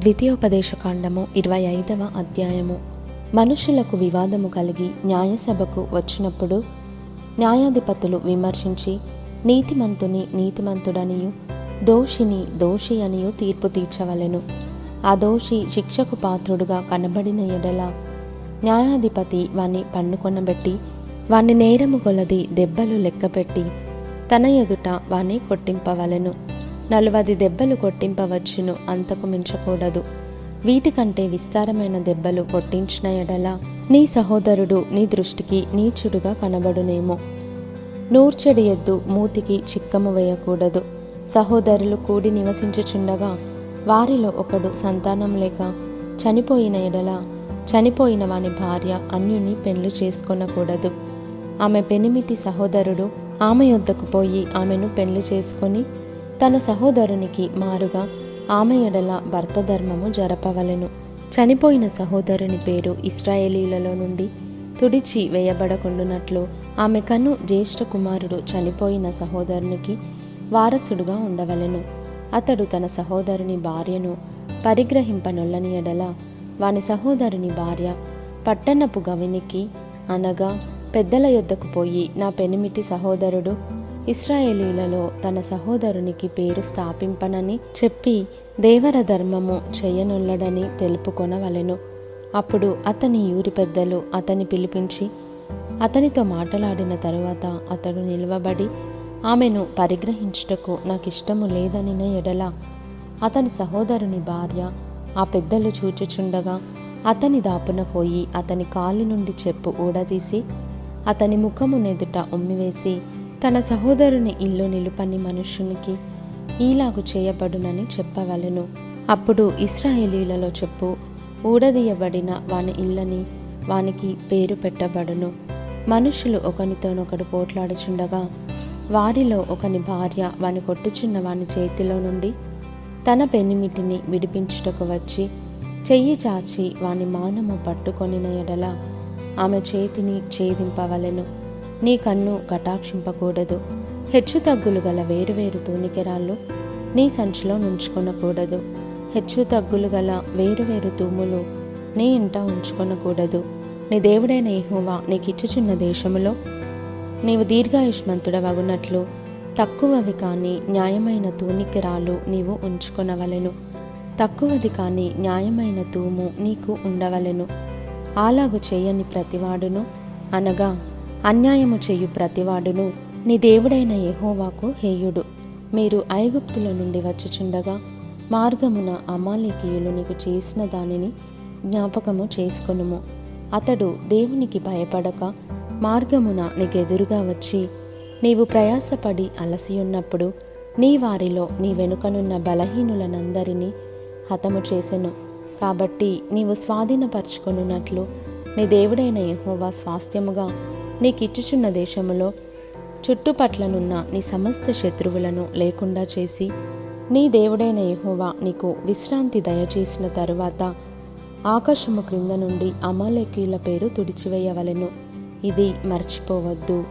ద్వితీయోపదేశకాండము 25వ అధ్యాయము. మనుషులకు వివాదము కలిగి న్యాయసభకు వచ్చినప్పుడు న్యాయాధిపతులు విమర్శించి నీతిమంతుని నీతిమంతుడనియు దోషిని దోషి అనియు తీర్పు తీర్చవలెను. ఆ దోషి శిక్షకు పాత్రుడుగా కనబడిన ఎడల న్యాయాధిపతి వాణ్ణి పన్నుకొనబెట్టి వాణ్ణి నేరము కొలది దెబ్బలు లెక్కపెట్టి తన ఎదుట వాణ్ణి కొట్టింపవలెను. 40 దెబ్బలు కొట్టింపవచ్చును, అంతకు మించకూడదు. వీటికంటే విస్తారమైన దెబ్బలు కొట్టించిన ఎడల నీ సహోదరుడు నీ దృష్టికి నీచుడుగా కనబడునేమో. నూర్చెడి ఎద్దు మూతికి చిక్కము వేయకూడదు. సహోదరులు కూడి నివసించుచుండగా వారిలో ఒకడు సంతానం లేక చనిపోయిన ఎడల చనిపోయిన వాని భార్య అన్యుని పెండ్లి చేసుకొనకూడదు. ఆమె పెనిమిటి సహోదరుడు ఆమె యొద్దకు పోయి ఆమెను పెండ్లి చేసుకొని తన సహోదరునికి మారుగా ఆమె ఎడల భర్త ధర్మము జరపవలెను. చనిపోయిన సహోదరుని పేరు ఇశ్రాయేలీలలో నుండి తుడిచి వేయబడకుండునట్లు ఆమె కను జ్యేష్ఠ కుమారుడు చనిపోయిన సహోదరునికి వారసుడుగా ఉండవలెను. అతడు తన సహోదరుని భార్యను పరిగ్రహింపనొల్లని ఎడల వాని సహోదరుని భార్య పట్టణపు గవినికి అనగా పెద్దల యొద్దకు పోయి నా పెనిమిటి సహోదరుడు ఇశ్రాయేలీలలో తన సహోదరునికి పేరు స్థాపింపనని చెప్పి దేవర ధర్మము చేయనొల్లడని తెలుపుకొనవలెను. అప్పుడు అతని ఊరి పెద్దలు అతని పిలిపించి అతనితో మాట్లాడిన తరువాత అతడు నిలువబడి ఆమెను పరిగ్రహించుటకు నాకిష్టము లేదనిన ఎడల అతని సహోదరుని భార్య ఆ పెద్దలు చూచుచుండగా అతని దాపున పోయి అతని కాలి నుండి చెప్పు ఊడదీసి అతని ముఖమునెదుట ఉమ్మివేసి తన సహోదరుని ఇల్లు నిలుపని మనుష్యునికి ఈలాగు చేయబడునని చెప్పవలెను. అప్పుడు ఇశ్రాయేలీలలో చెప్పు ఊడదీయబడిన వాని ఇల్లని వానికి పేరు పెట్టబడును. మనుషులు ఒకనితోనొకడు పోట్లాడుచుండగా వారిలో ఒకని భార్య వాని కొట్టుచున్న వాని చేతిలో నుండి తన పెనిమిటిని విడిపించుటకు వచ్చి చెయ్యి చాచి వాని మానము పట్టుకొనిన ఎడల ఆమె చేతిని ఛేదింపవలెను. నీ కన్ను కటాక్షింపకూడదు. హెచ్చు తగ్గులు గల వేరువేరు తూనికెరాళ్ళు నీ సంచిలో నుంచుకొనకూడదు. హెచ్చు తగ్గులు గల వేరువేరు తూములు నీ ఇంట ఉంచుకొనకూడదు. నీ దేవుడైన యెహోవా నీకిచ్చుచున్న దేశములో నీవు దీర్ఘాయుష్మంతుడవగునట్లు తక్కువవి కాని న్యాయమైన తూనికెరాలు నీవు ఉంచుకొనవలెను. తక్కువది కాని న్యాయమైన తూము నీకు ఉండవలెను. అలాగు చేయని ప్రతివాడును అనగా అన్యాయము చేయు ప్రతివాడును నీ దేవుడైన యెహోవాకు హేయుడు. మీరు ఐగుప్తుల నుండి వచ్చుచుండగా మార్గమున అమాలేకీయులు నీకు చేసిన దానిని జ్ఞాపకము చేసుకొనుము. అతడు దేవునికి భయపడక మార్గమున నీకెదురుగా వచ్చి నీవు ప్రయాసపడి అలసియున్నప్పుడు నీ వారిలో నీ వెనుకనున్న బలహీనులనందరినీ హతము చేసెను. కాబట్టి నీవు స్వాధీనపరచుకొనున్నట్లు నీ దేవుడైన యెహోవా స్వాస్థ్యముగా నీకిచ్చుచున్న దేశములో చుట్టుపట్లనున్న నీ సమస్త శత్రువులను లేకుండా చేసి నీ దేవుడైన యెహోవా నీకు విశ్రాంతి దయచేసిన తరువాత ఆకాశము క్రింద నుండి అమాలేకీయుల పేరు తుడిచివేయవలెను. ఇది మర్చిపోవద్దు.